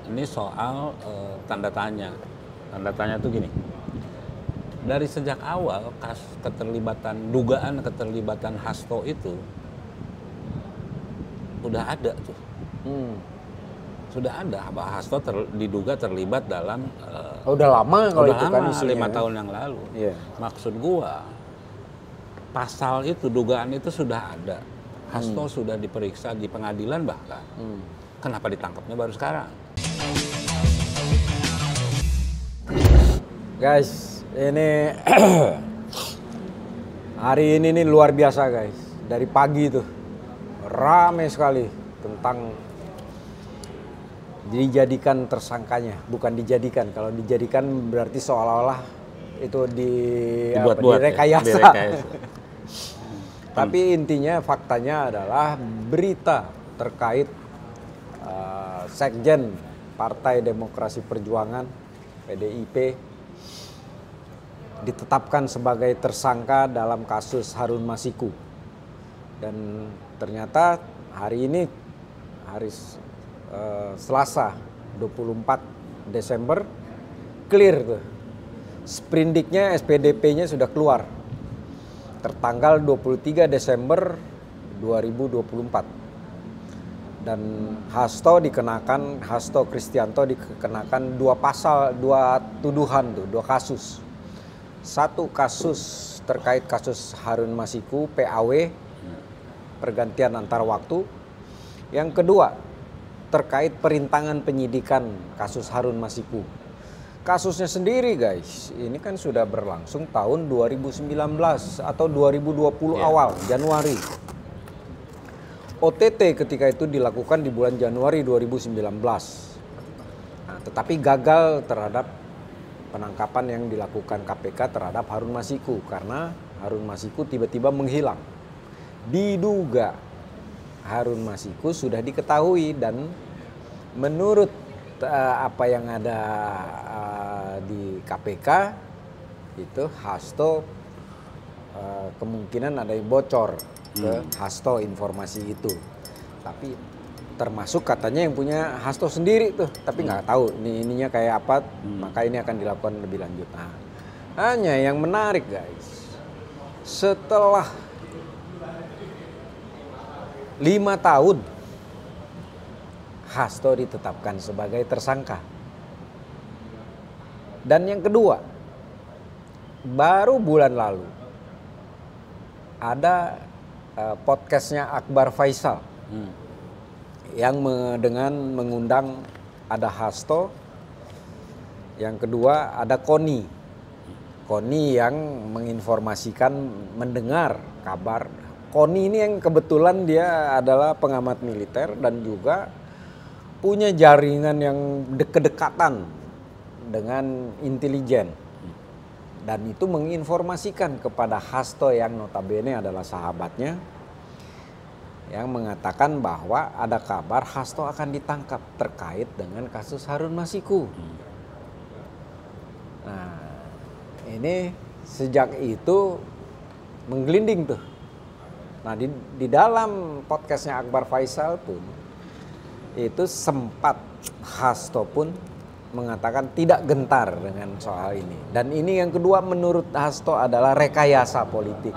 ini soal tanda tanya. Tanda tanya tuh gini. Dari sejak awal dugaan keterlibatan Hasto itu udah ada tuh. Sudah ada bahwa Hasto diduga terlibat dalam Udah lama kalau udah itu lama, kan isunya. 5 tahun yang lalu. Iya. Maksud gua pasal itu, dugaan itu sudah ada. Hasto sudah diperiksa di pengadilan bahkan. Kenapa ditangkapnya baru sekarang? Guys, ini hari ini nih luar biasa guys. Dari pagi tuh rame sekali tentang dijadikan tersangkanya. Bukan dijadikan, kalau dijadikan berarti seolah-olah itu Dibuat-buat direkayasa. ya, direkayasa. Tapi intinya faktanya adalah berita terkait Sekjen Partai Demokrasi Perjuangan PDIP ditetapkan sebagai tersangka dalam kasus Harun Masiku. Dan ternyata hari ini, hari Selasa 24 Desember, clear tuh. Sprindiknya, SPDP-nya sudah keluar. Tertanggal 23 Desember 2024. Dan Hasto Kristianto dikenakan dua tuduhan tuh, 2 kasus. Satu kasus terkait kasus Harun Masiku, PAW, pergantian antar waktu. Yang kedua, terkait perintangan penyidikan kasus Harun Masiku. Kasusnya sendiri guys, ini kan sudah berlangsung tahun 2019 atau 2020 awal, Januari. OTT ketika itu dilakukan di bulan Januari 2019. Nah, tetapi gagal terhadap penangkapan yang dilakukan KPK terhadap Harun Masiku karena Harun Masiku tiba-tiba menghilang. Diduga Harun Masiku sudah diketahui dan menurut apa yang ada di KPK itu Hasto kemungkinan ada yang bocor ke Hasto informasi itu. Tapi termasuk katanya yang punya Hasto sendiri tuh, tapi nggak tahu ininya kayak apa, maka ini akan dilakukan lebih lanjut. Nah, hanya yang menarik guys, setelah 5 tahun Hasto ditetapkan sebagai tersangka. Dan yang kedua, baru bulan lalu ada podcastnya Akbar Faisal yang dengan mengundang ada Hasto, yang kedua ada Koni yang menginformasikan, mendengar kabar. Koni ini yang kebetulan dia adalah pengamat militer dan juga punya jaringan yang kedekatan dengan intelijen. Dan itu menginformasikan kepada Hasto yang notabene adalah sahabatnya, yang mengatakan bahwa ada kabar Hasto akan ditangkap terkait dengan kasus Harun Masiku. Nah, ini sejak itu menggelinding tuh. Nah, di dalam podcastnya Akbar Faisal pun itu sempat Hasto pun mengatakan tidak gentar dengan soal ini. Dan ini yang kedua menurut Hasto adalah rekayasa politik.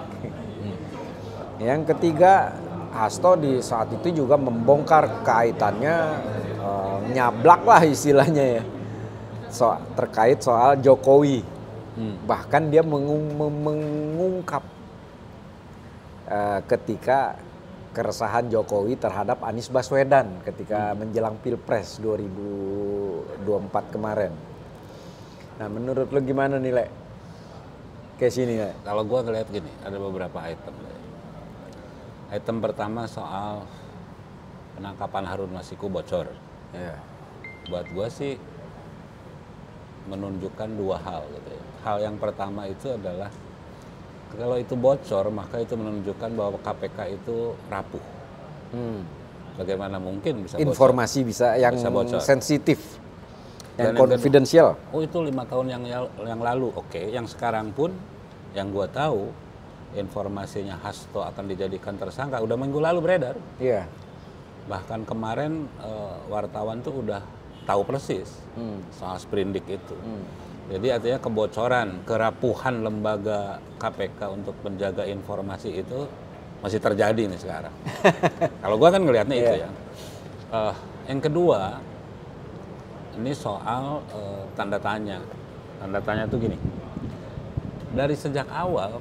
Yang ketiga, Hasto di saat itu juga membongkar kaitannya, nyablak lah istilahnya ya, terkait soal Jokowi. Bahkan dia mengungkap ketika keresahan Jokowi terhadap Anies Baswedan ketika menjelang Pilpres 2024 kemarin. Nah, menurut lo gimana nih, Le? Kayak sini, Le? Kalau gue ngeliat gini, ada beberapa item. Item pertama soal penangkapan Harun Masiku bocor. Ya. Buat gue sih menunjukkan 2 hal gitu ya. Hal yang pertama itu adalah kalau itu bocor, maka itu menunjukkan bahwa KPK itu rapuh. Bagaimana mungkin bisa bocor? Informasi bisa bocor. Sensitif, yang Dan konfidensial. Oh, itu 5 tahun yang lalu. Oke, yang sekarang pun yang gue tahu informasinya Hasto akan dijadikan tersangka udah minggu lalu beredar. Iya. Bahkan kemarin wartawan tuh udah tahu persis soal sprindik itu. Jadi artinya kebocoran, kerapuhan lembaga KPK untuk menjaga informasi itu masih terjadi nih sekarang. Kalau gua kan ngelihatnya itu ya. Yang kedua, ini soal tanda tanya. Tanda tanya tuh gini. Dari sejak awal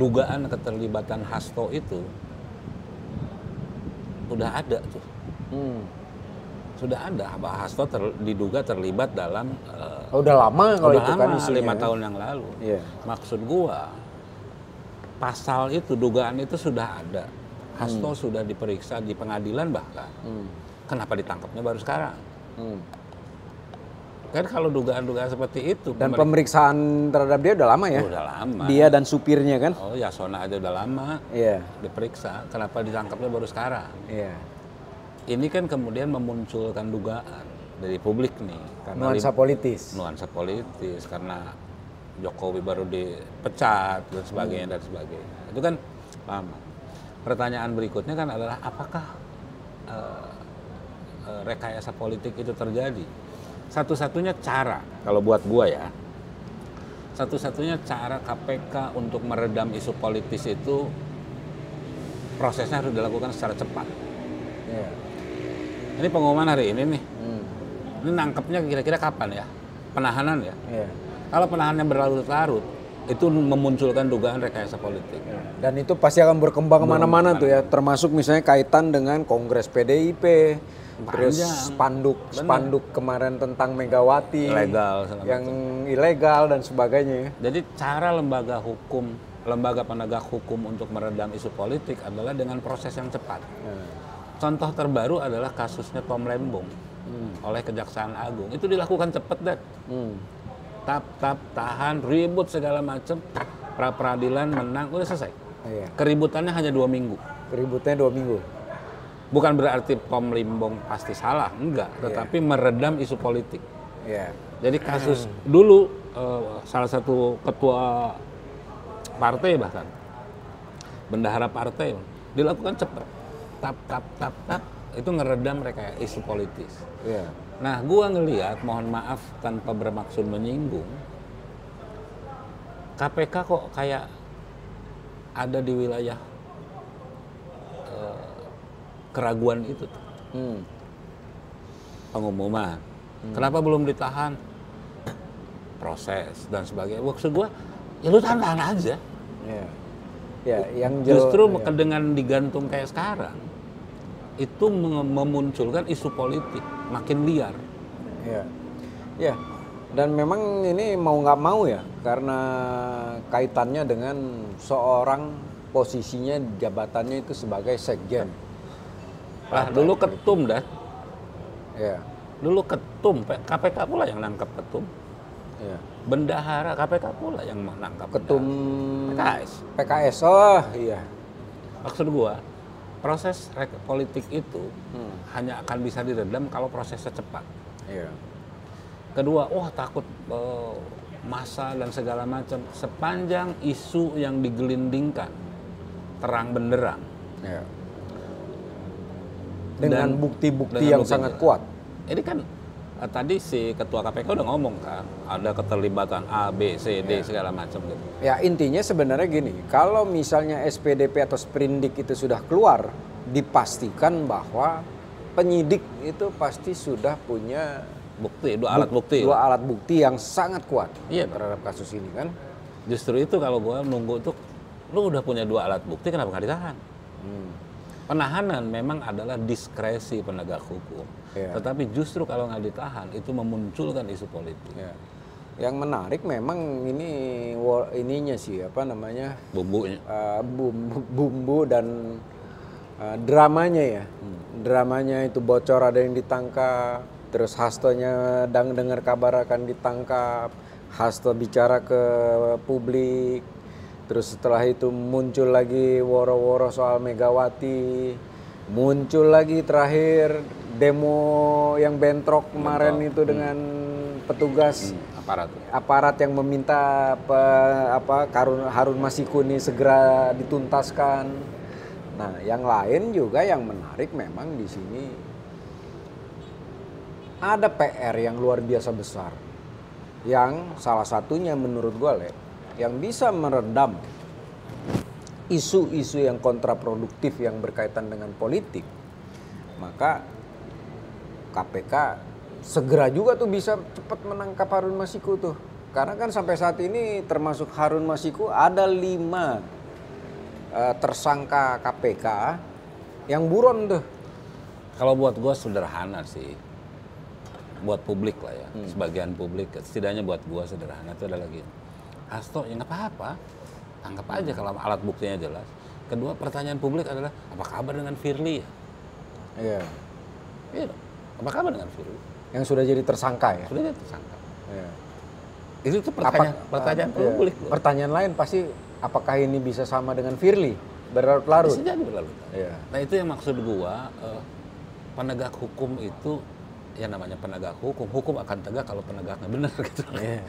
dugaan keterlibatan Hasto itu udah ada tuh. Sudah ada, Pak Hasto diduga terlibat dalam udah lama kalau itu kan isunya 5 tahun yang lalu. Maksud gua pasal itu, dugaan itu sudah ada. Hasto sudah diperiksa di pengadilan bahkan. Kenapa ditangkapnya baru sekarang? Kan kalau dugaan-dugaan seperti itu dan pemeriksaan terhadap dia udah lama ya? Udah lama. Dia dan supirnya kan? Oh, Yasona aja udah lama diperiksa. Kenapa ditangkapnya baru sekarang? Ini kan kemudian memunculkan dugaan dari publik nih. Karena nuansa politis. Nuansa politis, karena Jokowi baru dipecat dan sebagainya dan sebagainya. Itu kan lama. Pertanyaan berikutnya kan adalah apakah rekayasa politik itu terjadi? Satu-satunya cara, kalau buat gua ya, satu-satunya cara KPK untuk meredam isu politis itu prosesnya harus dilakukan secara cepat. Ini pengumuman hari ini nih. Ini nangkepnya kira-kira kapan ya? Penahanan ya? Kalau penahanannya berlarut-larut, itu memunculkan dugaan rekayasa politik. Dan itu pasti akan berkembang kemana-mana tuh ya, termasuk misalnya kaitan dengan Kongres PDIP, terus spanduk kemarin tentang Megawati, yang ilegal dan sebagainya. Jadi cara lembaga penegak hukum untuk meredam isu politik adalah dengan proses yang cepat. Contoh terbaru adalah kasusnya Tom Lembong oleh Kejaksaan Agung. Itu dilakukan cepat, Dad. Tahan, ribut segala macam, pra-peradilan menang, udah selesai. Keributannya hanya 2 minggu. Keributannya 2 minggu. Bukan berarti Tom Lembong pasti salah, enggak. Tetapi meredam isu politik. Jadi kasus dulu salah satu ketua partai bahkan, bendahara partai, dilakukan cepat. Tap, itu ngeredam mereka isu politis. Nah, gua ngelihat, mohon maaf tanpa bermaksud menyinggung, KPK kok kayak ada di wilayah keraguan itu tuh. Pengumuman. Kenapa belum ditahan? Proses dan sebagainya. Maksud gua, ya lu tahan aja. Justru dengan digantung kayak sekarang, itu memunculkan isu politik makin liar. Dan memang ini mau nggak mau ya, karena kaitannya dengan seorang posisinya jabatannya itu sebagai sekjen. Dulu ketum dah. Dulu ketum, KPK pula yang nangkap ketum. Bendahara KPK pula yang menangkap ketum PKS. Maksud gua, proses politik itu hanya akan bisa diredam kalau prosesnya cepat. Kedua, takut massa dan segala macam. Sepanjang isu yang digelindingkan terang benderang, dengan bukti-bukti yang sangat kuat. Ini kan tadi si ketua KPK udah ngomong kan, ada keterlibatan A, B, C, D segala macam gitu. Ya, intinya sebenarnya gini, kalau misalnya SPDP atau sprindik itu sudah keluar, dipastikan bahwa penyidik itu pasti sudah punya dua alat bukti yang sangat kuat terhadap kasus ini kan. Justru itu kalau gua nunggu tuh, lu udah punya 2 alat bukti, kenapa nggak ditahan? Penahanan memang adalah diskresi penegak hukum, tetapi justru kalau nggak ditahan itu memunculkan isu politik. Yang menarik memang ininya sih bumbunya, bumbu dan dramanya dramanya itu bocor ada yang ditangkap, terus Hastonya dengar kabar akan ditangkap, Hasto bicara ke publik. Terus setelah itu muncul lagi woro-woro soal Megawati, muncul lagi terakhir demo yang bentrok kemarin itu dengan petugas aparat yang meminta Harun Masiku ini segera dituntaskan. Nah, yang lain juga yang menarik memang di sini ada PR yang luar biasa besar. Yang salah satunya menurut gue, Le, yang bisa meredam isu-isu yang kontraproduktif yang berkaitan dengan politik, maka KPK segera juga tuh bisa cepat menangkap Harun Masiku tuh. Karena kan sampai saat ini termasuk Harun Masiku ada 5 tersangka KPK yang buron tuh. Kalau buat gue sederhana sih, buat publik lah ya, sebagian publik, setidaknya buat gue sederhana itu adalah gini, Hasto ya nggak apa-apa, tangkap aja kalau alat buktinya jelas. Kedua, pertanyaan publik adalah apa kabar dengan Firly ya? Iya. Iya dong, apa kabar dengan Firly? Yang sudah jadi tersangka ya? Sudah jadi tersangka. Iya. Itu tuh pertanyaan publik. Iya. Pertanyaan lain pasti, apakah ini bisa sama dengan Firly? Berlarut-larut. Bisa jadi berlarut. Iya. Nah itu yang maksud gua, penegak hukum itu, ya namanya penegak hukum akan tegak kalau penegaknya benar gitu. Iya.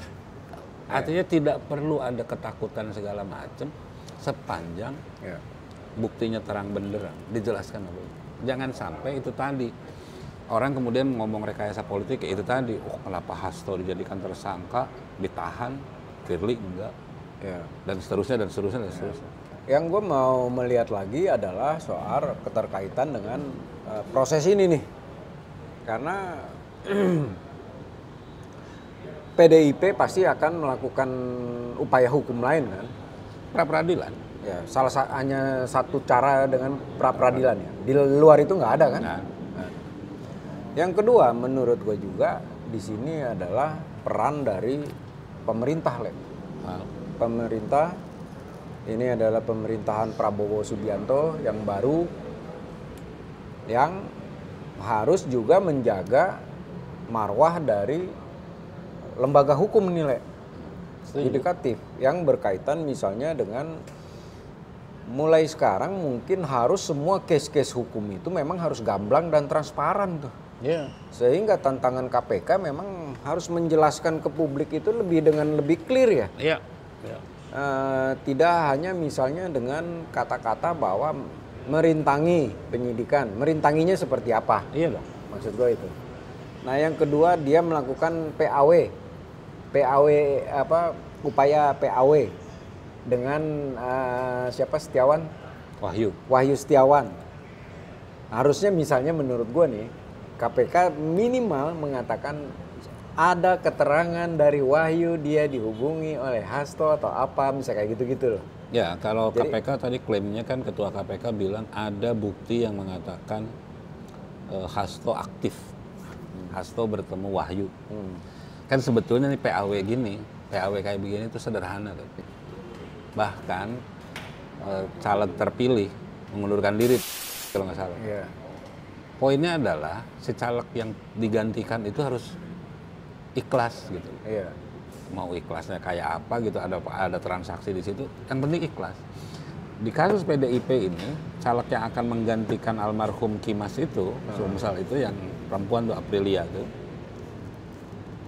Artinya tidak perlu ada ketakutan segala macam sepanjang buktinya terang benderang, dijelaskan apa. Jangan sampai itu tadi orang kemudian ngomong rekayasa politik kayak itu tadi, oh kenapa Hasto dijadikan tersangka, ditahan, Firly enggak, dan seterusnya dan seterusnya dan seterusnya. Yang gue mau melihat lagi adalah soal keterkaitan dengan proses ini nih, karena PDIP pasti akan melakukan upaya hukum lain kan, pra-peradilan. Ya, hanya satu cara dengan pra-peradilan ya. Di luar itu nggak ada kan? Nah. Yang kedua, menurut gue juga di sini adalah peran dari pemerintah, Le. Pemerintah ini adalah pemerintahan Prabowo Subianto yang baru, yang harus juga menjaga marwah dari lembaga hukum nih, Le. Yudikatif yang berkaitan misalnya dengan mulai sekarang mungkin harus semua case-case hukum itu memang harus gamblang dan transparan tuh. Yeah. Sehingga tantangan KPK memang harus menjelaskan ke publik itu dengan lebih clear ya. Iya. Yeah. Tidak hanya misalnya dengan kata-kata bahwa merintangi penyidikan, merintanginya seperti apa? Iya dong. Maksud gue itu. Nah yang kedua dia melakukan upaya PAW dengan siapa Setiawan? Wahyu Setiawan. Harusnya misalnya menurut gue nih, KPK minimal mengatakan ada keterangan dari Wahyu dia dihubungi oleh Hasto atau apa, misalnya kayak gitu-gitu loh. Ya, kalau KPK tadi klaimnya kan ketua KPK bilang ada bukti yang mengatakan Hasto aktif. Hasto bertemu Wahyu. Kan sebetulnya nih PAW kayak begini itu sederhana tuh. Bahkan caleg terpilih mengundurkan diri kalau nggak salah. Yeah. Poinnya adalah si caleg yang digantikan itu harus ikhlas gitu. Yeah. Mau ikhlasnya kayak apa gitu, ada transaksi di situ. Yang penting ikhlas. Di kasus PDIP ini, caleg yang akan menggantikan almarhum Kimas itu, misal itu yang perempuan tuh Aprilia tuh,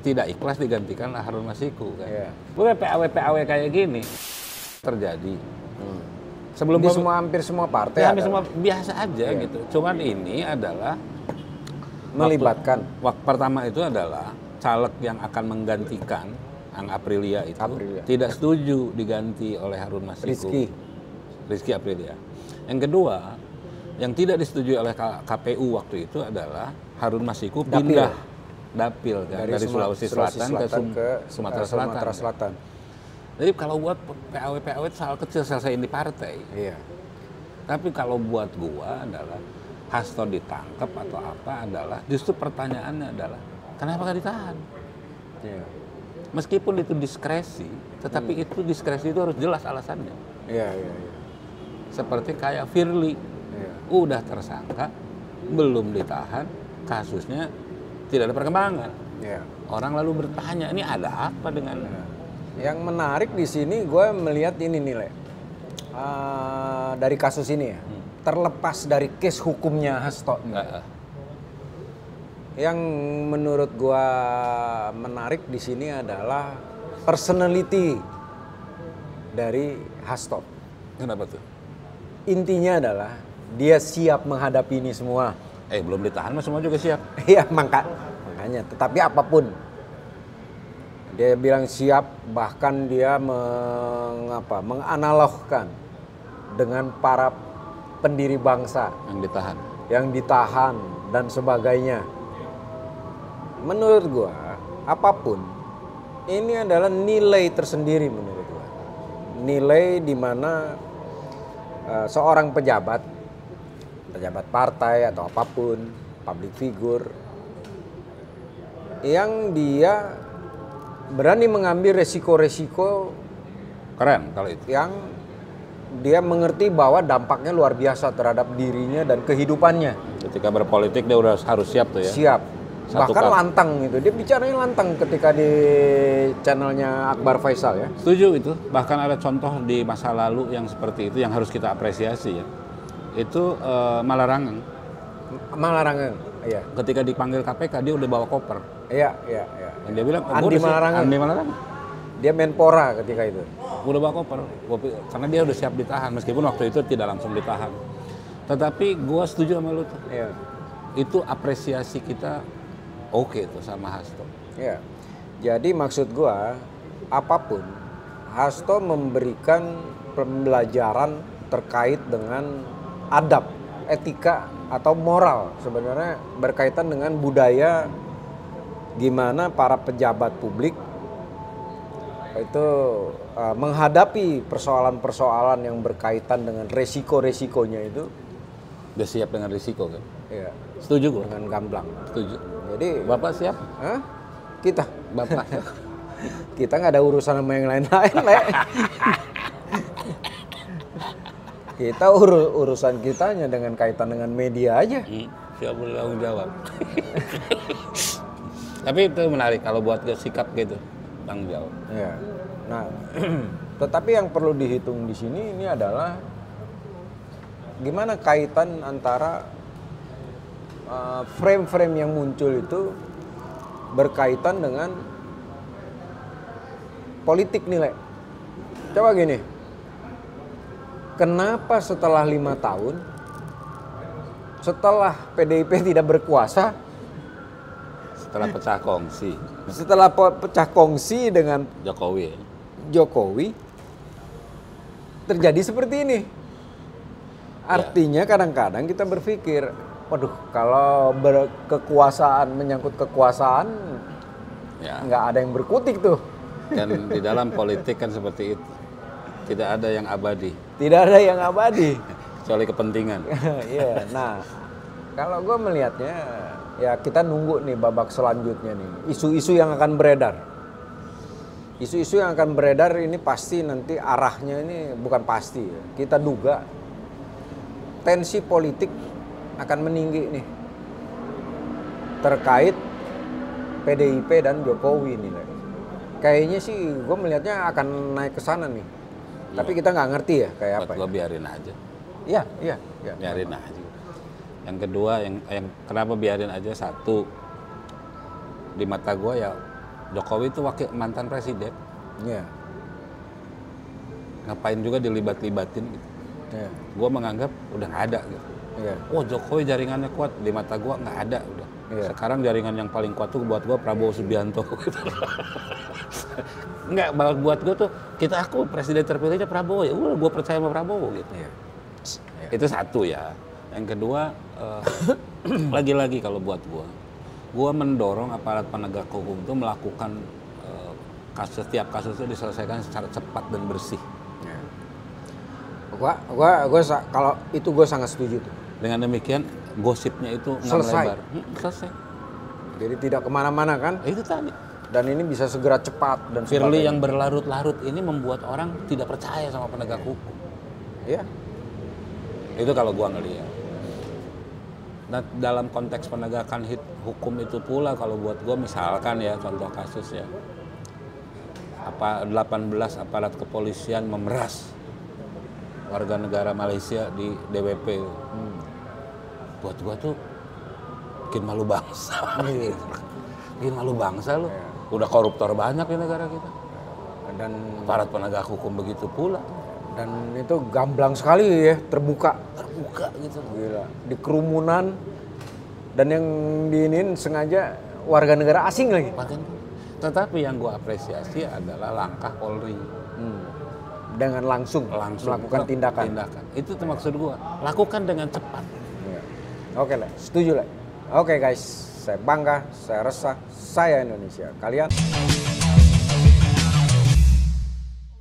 tidak ikhlas digantikan Harun Masiku kan. Yeah. Bukan PAW kayak gini terjadi. Sebelum di hampir semua partai ya, hampir semua biasa aja gitu. Cuman ini adalah melibatkan. Waktu pertama itu adalah caleg yang akan menggantikan Ang Aprilia itu tidak setuju diganti oleh Harun Masiku. Rizky Aprilia. Yang kedua, yang tidak disetujui oleh KPU waktu itu adalah Harun Masiku pindah dapil kan, dari Sulawesi Selatan ke Sumatera Selatan. Jadi kalau buat PAW itu soal kecil, selesaiin di partai. Iya. Tapi kalau buat gua adalah Hasto ditangkap atau apa adalah justru pertanyaannya adalah kenapa nggak ditahan? Iya. Meskipun itu diskresi, tetapi itu diskresi itu harus jelas alasannya. Iya. Seperti kayak Firly, udah tersangka, belum ditahan, kasusnya tidak ada perkembangan. Iya. Orang lalu bertanya, ini ada apa dengan? Yang menarik di sini gue melihat ini nilai dari kasus ini ya, terlepas dari case hukumnya Hasto. Yang menurut gue menarik di sini adalah personality dari Hasto. Kenapa tuh? Intinya adalah dia siap menghadapi ini semua. Belum ditahan, semua juga siap. Iya, makanya pertanyaannya. Tetapi apapun, dia bilang siap, bahkan dia menganalogkan dengan para pendiri bangsa yang ditahan dan sebagainya. Menurut gua, apapun ini adalah nilai tersendiri menurut gua. Nilai di mana seorang pejabat partai atau apapun, public figure, yang dia berani mengambil resiko-resiko keren kalau itu. Yang dia mengerti bahwa dampaknya luar biasa terhadap dirinya dan kehidupannya. Ketika berpolitik dia udah harus siap tuh ya. Siap. Bahkan lantang gitu. Dia bicaranya lantang ketika di channelnya Akbar Faisal ya. Setuju itu. Bahkan ada contoh di masa lalu yang seperti itu yang harus kita apresiasi ya. Itu Malarangang. Iya. Ketika dipanggil KPK dia udah bawa koper. Iya. Dan dia bilang, Andi Malarangang. Dia Menpora ketika itu. Udah bawa koper. Karena dia udah siap ditahan meskipun waktu itu tidak langsung ditahan. Tetapi gua setuju sama lu tuh. Iya. Itu apresiasi kita oke tuh sama Hasto. Iya. Jadi maksud gua, apapun Hasto memberikan pembelajaran terkait dengan adab, etika atau moral sebenarnya berkaitan dengan budaya gimana para pejabat publik itu menghadapi persoalan-persoalan yang berkaitan dengan resiko-resikonya itu. Udah siap dengan risiko kan? Iya. Setuju gua. Dengan gamblang. Setuju. Jadi Bapak siap? Hah? Kita? Bapak. Kita nggak ada urusan sama yang lain-lain, Le. Kita urusan kitanya dengan kaitan dengan media aja. Siap bertanggung jawab. Tapi itu menarik kalau buat sikap gitu, tanggung jawab. Ya. Nah, tetapi yang perlu dihitung di sini ini adalah gimana kaitan antara frame-frame yang muncul itu berkaitan dengan politik nilai. Coba gini, kenapa setelah 5 tahun, setelah PDIP tidak berkuasa, setelah pecah kongsi dengan Jokowi, terjadi seperti ini. Artinya kadang-kadang kita berpikir, waduh, kalau menyangkut kekuasaan, nggak ada yang berkutik tuh. Dan di dalam politik kan seperti itu, tidak ada yang abadi. Tidak ada yang abadi. Kecuali kepentingan. Iya. Nah, kalau gue melihatnya, ya kita nunggu nih babak selanjutnya nih. Isu-isu yang akan beredar. Isu-isu yang akan beredar ini pasti nanti arahnya ini bukan pasti. Ya. Kita duga tensi politik akan meninggi nih terkait PDIP dan Jokowi nih. Kayaknya sih gue melihatnya akan naik ke sana nih. Iya. Tapi kita nggak ngerti ya kayak apa. Gue biarin aja. Iya. Biarin aja. Yang kedua yang kenapa biarin aja, satu, di mata gue ya Jokowi itu mantan presiden. Iya. Ngapain juga dilibat-libatin gitu. Iya. Gue menganggap udah nggak ada gitu. Iya. Oh, Jokowi jaringannya kuat, di mata gue nggak ada udah. Iya. Sekarang jaringan yang paling kuat tuh buat gue Prabowo Subianto gitu. Enggak, buat gue tuh aku presiden terpilihnya Prabowo, ya udah gue percaya sama Prabowo gitu. Iya. Itu satu ya. Yang kedua, lagi-lagi kalau buat gue mendorong aparat penegak hukum itu melakukan setiap kasusnya diselesaikan secara cepat dan bersih. Ya. Kalau itu gue sangat setuju tuh. Dengan demikian gosipnya itu nggak melebar. Selesai. Jadi tidak kemana-mana kan? Itu tadi. Dan ini bisa segera cepat dan Firly yang berlarut-larut ini membuat orang tidak percaya sama penegak hukum. Iya. Itu kalau gua ngelihat. Nah, dalam konteks penegakan hukum itu pula kalau buat gua misalkan ya contoh kasus ya. 18 aparat kepolisian memeras warga negara Malaysia di DWP. Buat gua tuh bikin malu bangsa. Bikin malu bangsa lu. Udah koruptor banyak di negara kita. Dan aparat penegak hukum begitu pula. Dan itu gamblang sekali ya, terbuka gitu. Gila. Di kerumunan dan yang diinin sengaja warga negara asing lagi. Tetapi yang gue apresiasi adalah langkah Polri. Dengan langsung melakukan tindakan. Itu tuh maksud gue. Lakukan dengan cepat. Ya. Oke lah, setuju lah. Oke guys, saya bangga, saya resah, saya Indonesia. Kalian?